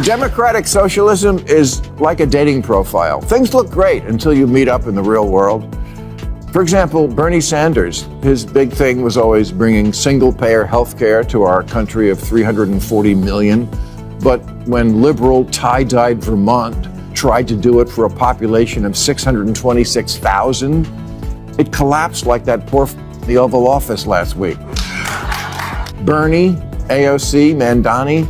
Democratic socialism is like a dating profile. Things look great until you meet up in the real world. For example, Bernie Sanders, his big thing was always bringing single-payer health care to our country of 340 million. But when liberal, tie-dyed Vermont tried to do it for a population of 626,000, it collapsed like that poor the Oval Office last week. Bernie, AOC, Mandani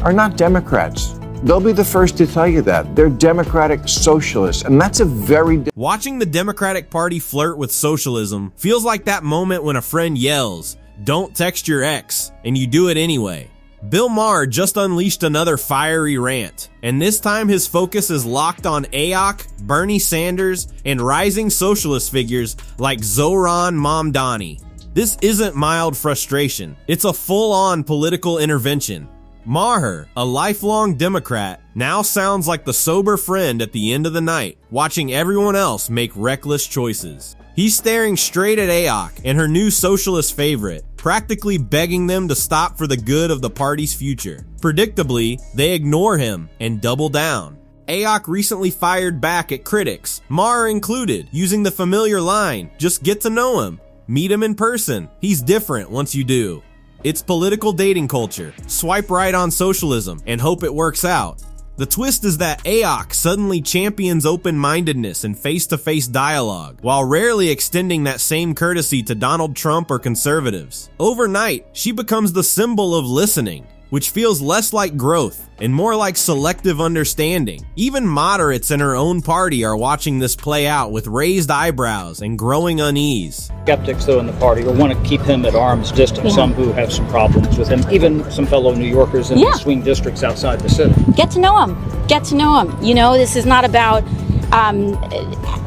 are not Democrats. They'll be the first to tell you that. They're democratic socialists, and that's a very... Watching the Democratic Party flirt with socialism feels like that moment when a friend yells, "Don't text your ex," and you do it anyway. Bill Maher just unleashed another fiery rant, and this time his focus is locked on AOC, Bernie Sanders, and rising socialist figures like Zohran Mamdani. This isn't mild frustration, it's a full-on political intervention. Maher, a lifelong Democrat, now sounds like the sober friend at the end of the night, watching everyone else make reckless choices. He's staring straight at AOC and her new socialist favorite, practically begging them to stop for the good of the party's future. Predictably, they ignore him and double down. AOC recently fired back at critics, Maher included, using the familiar line, "Just get to know him. Meet him in person. He's different once you do." It's political dating culture. Swipe right on socialism and hope it works out. The twist is that AOC suddenly champions open-mindedness and face-to-face dialogue, while rarely extending that same courtesy to Donald Trump or conservatives. Overnight, she becomes the symbol of listening, which feels less like growth and more like selective understanding. Even moderates in her own party are watching this play out with raised eyebrows and growing unease. Skeptics, though, in the party will want to keep him at arm's distance. Some who have some problems with him, even some fellow New Yorkers in the swing districts outside the city. Get to know him. Get to know him. You know, this is not about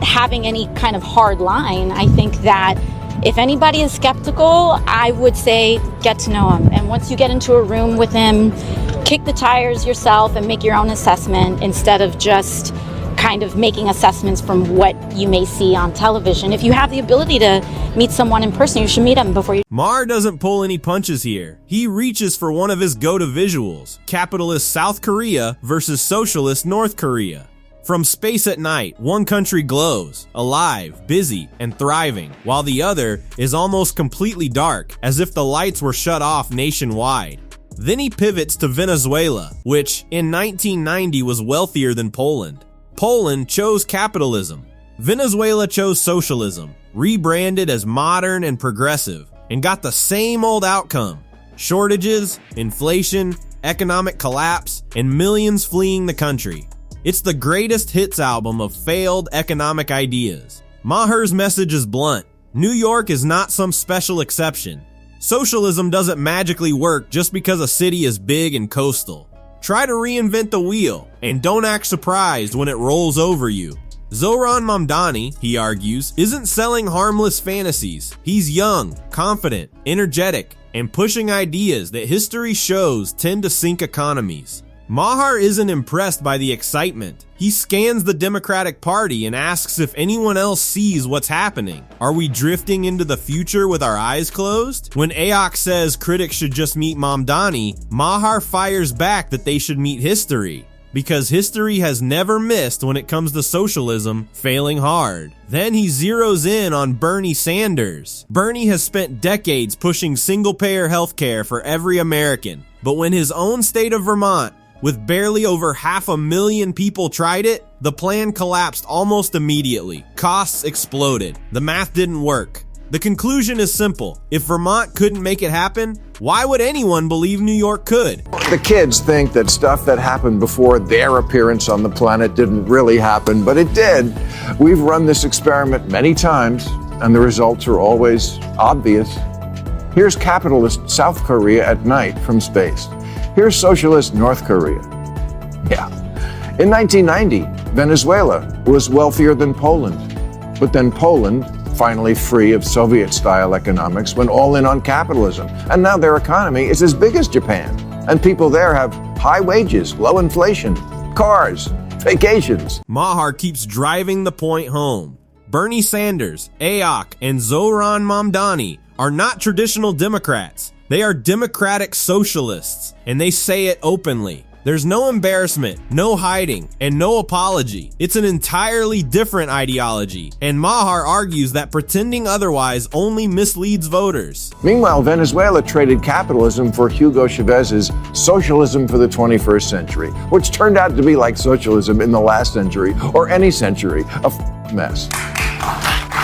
having any kind of hard line. I think that if anybody is skeptical, I would say get to know him. And once you get into a room with him, kick the tires yourself and make your own assessment instead of just kind of making assessments from what you may see on television. If you have the ability to meet someone in person, you should meet them before you... Maher doesn't pull any punches here. He reaches for one of his go-to visuals, capitalist South Korea versus socialist North Korea. From space at night, one country glows, alive, busy, and thriving, while the other is almost completely dark, as if the lights were shut off nationwide. Then he pivots to Venezuela, which in 1990 was wealthier than Poland. Poland chose capitalism. Venezuela chose socialism, rebranded as modern and progressive, and got the same old outcome: shortages, inflation, economic collapse, and millions fleeing the country. It's the greatest hits album of failed economic ideas. Maher's message is blunt. New York is not some special exception. Socialism doesn't magically work just because a city is big and coastal. Try to reinvent the wheel, and don't act surprised when it rolls over you. Zohran Mamdani, he argues, isn't selling harmless fantasies. He's young, confident, energetic, and pushing ideas that history shows tend to sink economies. Maher isn't impressed by the excitement. He scans the Democratic Party and asks if anyone else sees what's happening. Are we drifting into the future with our eyes closed? When AOC says critics should just meet Mamdani, Maher fires back that they should meet history, because history has never missed when it comes to socialism failing hard. Then he zeroes in on Bernie Sanders. Bernie has spent decades pushing single-payer healthcare for every American, but when his own state of Vermont, with barely over 500,000 people tried it, the plan collapsed almost immediately. Costs exploded. The math didn't work. The conclusion is simple. If Vermont couldn't make it happen, why would anyone believe New York could? The kids think that stuff that happened before their appearance on the planet didn't really happen, but it did. We've run this experiment many times, and the results are always obvious. Here's capitalist South Korea at night from space. Here's socialist North Korea. Yeah. In 1990, Venezuela was wealthier than Poland. But then Poland, finally free of Soviet-style economics, went all in on capitalism. And now their economy is as big as Japan. And people there have high wages, low inflation, cars, vacations. Maher keeps driving the point home. Bernie Sanders, AOC, and Zohran Mamdani are not traditional Democrats. They are democratic socialists, and they say it openly. There's no embarrassment, no hiding, and no apology. It's an entirely different ideology, and Maher argues that pretending otherwise only misleads voters. Meanwhile, Venezuela traded capitalism for Hugo Chavez's socialism for the 21st century, which turned out to be like socialism in the last century or any century, a mess.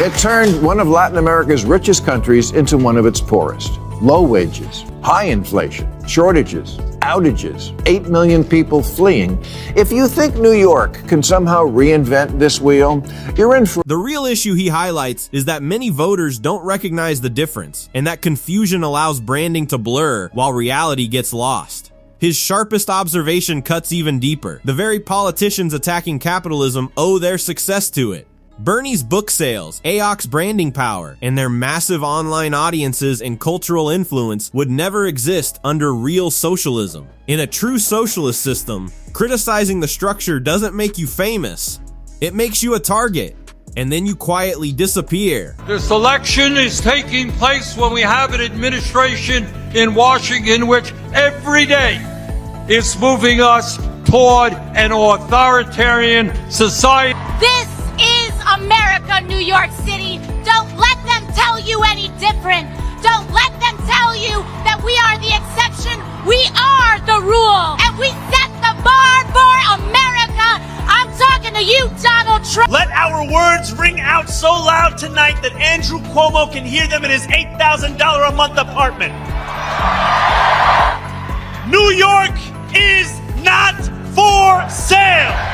It turned one of Latin America's richest countries into one of its poorest. Low wages, high inflation, shortages, outages, 8 million people fleeing. If you think New York can somehow reinvent this wheel, you're in for... The real issue he highlights is that many voters don't recognize the difference, and that confusion allows branding to blur while reality gets lost. His sharpest observation cuts even deeper. The very politicians attacking capitalism owe their success to it. Bernie's book sales, AOC's branding power, and their massive online audiences and cultural influence would never exist under real socialism. In a true socialist system, criticizing the structure doesn't make you famous. It makes you a target, and then you quietly disappear. This election is taking place when we have an administration in Washington which every day is moving us toward an authoritarian society. This is America, New York City. Don't let them tell you any different. Don't let them tell you that we are the exception. We are the rule. And we set the bar for America. I'm talking to you, Donald Trump. Let our words ring out so loud tonight that Andrew Cuomo can hear them in his $8,000 a month apartment. New York is not for sale.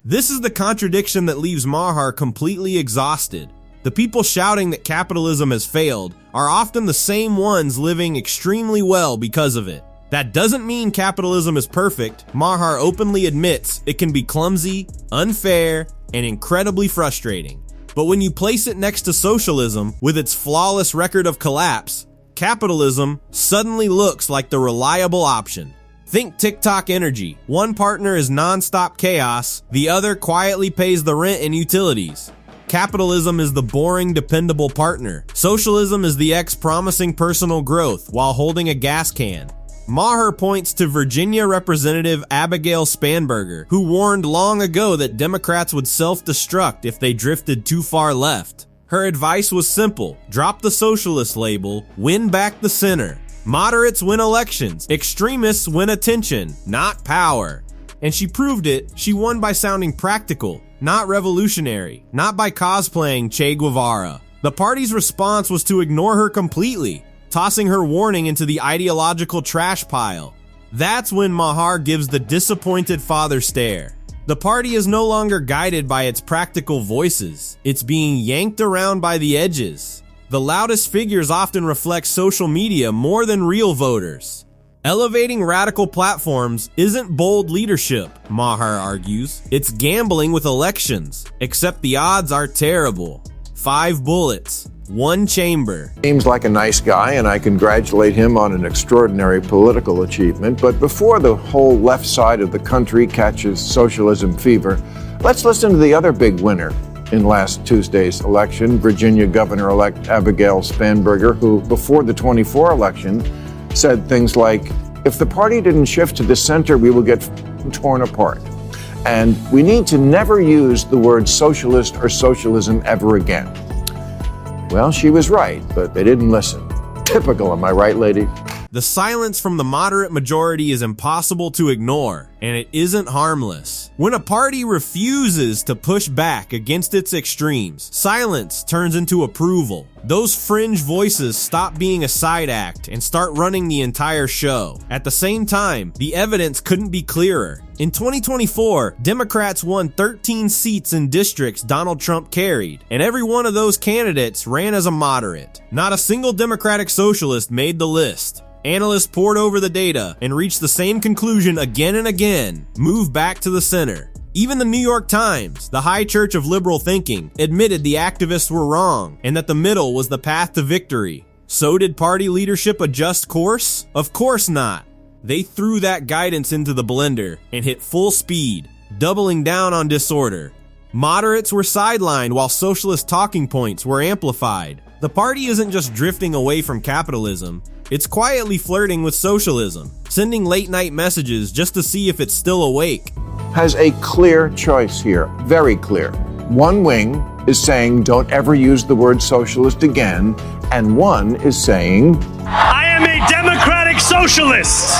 This is the contradiction that leaves Maher completely exhausted. The people shouting that capitalism has failed are often the same ones living extremely well because of it. That doesn't mean capitalism is perfect. Maher openly admits it can be clumsy, unfair, and incredibly frustrating. But when you place it next to socialism, with its flawless record of collapse, capitalism suddenly looks like the reliable option. Think TikTok energy. One partner is non-stop chaos, the other quietly pays the rent and utilities. Capitalism is the boring, dependable partner. Socialism is the ex-promising personal growth while holding a gas can. Maher points to Virginia Representative Abigail Spanberger, who warned long ago that Democrats would self-destruct if they drifted too far left. Her advice was simple: drop the socialist label, win back the center. Moderates win elections, extremists win attention, not power. And she proved it. She won by sounding practical, not revolutionary, not by cosplaying Che Guevara. The party's response was to ignore her completely, tossing her warning into the ideological trash pile. That's when Maher gives the disappointed father stare. The party is no longer guided by its practical voices. It's being yanked around by the edges. The loudest figures often reflect social media more than real voters. Elevating radical platforms isn't bold leadership, Maher argues. It's gambling with elections, except the odds are terrible. 5 bullets, 1 chamber. Seems like a nice guy, and I congratulate him on an extraordinary political achievement. But before the whole left side of the country catches socialism fever, let's listen to the other big winner in last Tuesday's election, Virginia Governor-elect Abigail Spanberger, who, before the 24 election, said things like, if the party didn't shift to the center, we will get torn apart. And we need to never use the word socialist or socialism ever again. Well, she was right, but they didn't listen. Typical, am I right, lady? The silence from the moderate majority is impossible to ignore, and it isn't harmless. When a party refuses to push back against its extremes, silence turns into approval. Those fringe voices stop being a side act and start running the entire show. At the same time, the evidence couldn't be clearer. In 2024, Democrats won 13 seats in districts Donald Trump carried, and every one of those candidates ran as a moderate. Not a single Democratic socialist made the list. Analysts pored over the data and reached the same conclusion again and again: move back to the center. Even the New York Times, the high church of liberal thinking, admitted the activists were wrong and that the middle was the path to victory. So did party leadership adjust course? Of course not. They threw that guidance into the blender and hit full speed, doubling down on disorder. Moderates were sidelined while socialist talking points were amplified. The party isn't just drifting away from capitalism, It's quietly flirting with socialism, sending late-night messages just to see if it's still awake. Has a clear choice here, very clear. One wing is saying don't ever use the word socialist again, and one is saying, I am a democratic socialist.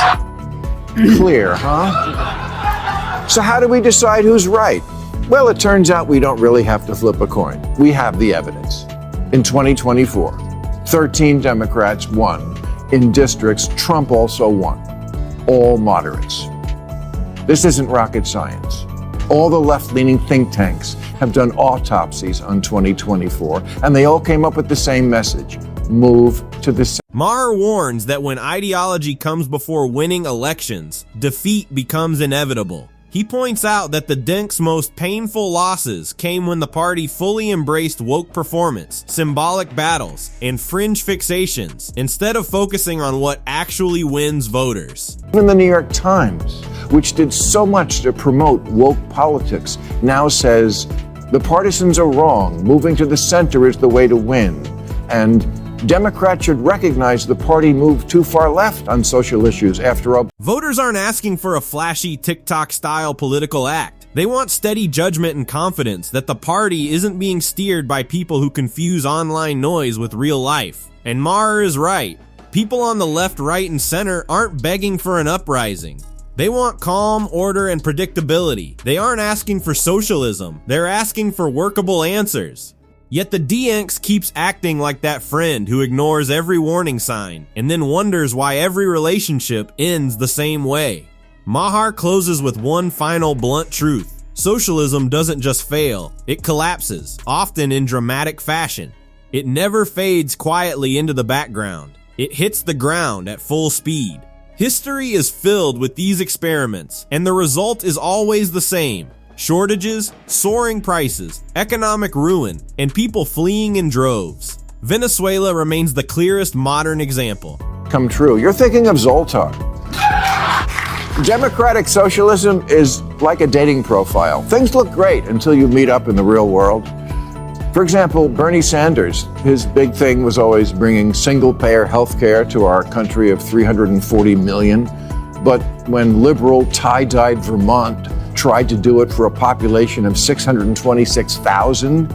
Clear, huh? So how do we decide who's right? Well, it turns out we don't really have to flip a coin. We have the evidence. In 2024, 13 Democrats won. In districts, Trump also won. All moderates. This isn't rocket science. All the left-leaning think tanks have done autopsies on 2024, and they all came up with the same message. Move to the center. Maher warns that when ideology comes before winning elections, defeat becomes inevitable. He points out that the Denk's most painful losses came when the party fully embraced woke performance, symbolic battles, and fringe fixations, instead of focusing on what actually wins voters. Even the New York Times, which did so much to promote woke politics, now says the partisans are wrong. Moving to the center is the way to win. And Democrats should recognize the party moved too far left on social issues. After all, voters aren't asking for a flashy TikTok-style political act. They want steady judgment and confidence that the party isn't being steered by people who confuse online noise with real life. And Maher is right. People on the left, right, and center aren't begging for an uprising. They want calm, order, and predictability. They aren't asking for socialism. They're asking for workable answers. Yet the DNX keeps acting like that friend who ignores every warning sign and then wonders why every relationship ends the same way. Maher closes with one final blunt truth. Socialism doesn't just fail, it collapses, often in dramatic fashion. It never fades quietly into the background. It hits the ground at full speed. History is filled with these experiments, and the result is always the same. Shortages, soaring prices, economic ruin, and people fleeing in droves. Venezuela remains the clearest modern example. come true. You're thinking of Zoltar. Democratic socialism is like a dating profile. Things look great until you meet up in the real world. For example, Bernie Sanders, his big thing was always bringing single-payer health care to our country of 340 million. But when liberal, tie-dyed Vermont tried to do it for a population of 626,000,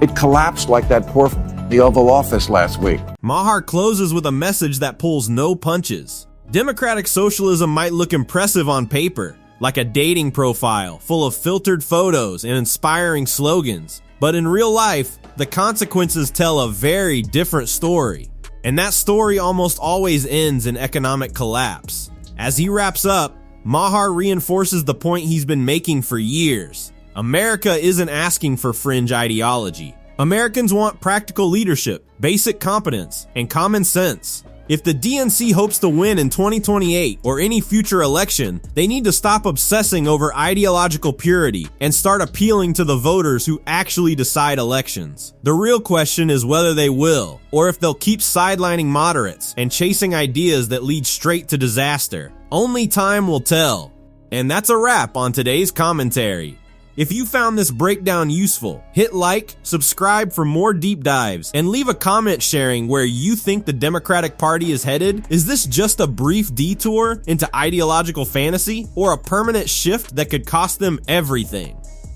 it collapsed like that poor the Oval Office last week. Maher closes with a message that pulls no punches. Democratic socialism might look impressive on paper, like a dating profile full of filtered photos and inspiring slogans. But in real life, the consequences tell a very different story. And that story almost always ends in economic collapse. As he wraps up, Maher reinforces the point he's been making for years. America isn't asking for fringe ideology. Americans want practical leadership, basic competence, and common sense. If the DNC hopes to win in 2028 or any future election, they need to stop obsessing over ideological purity and start appealing to the voters who actually decide elections. The real question is whether they will, or if they'll keep sidelining moderates and chasing ideas that lead straight to disaster. Only time will tell. And that's a wrap on today's commentary. If you found this breakdown useful, hit like, subscribe for more deep dives, and leave a comment sharing where you think the Democratic Party is headed. Is this just a brief detour into ideological fantasy, or a permanent shift that could cost them everything?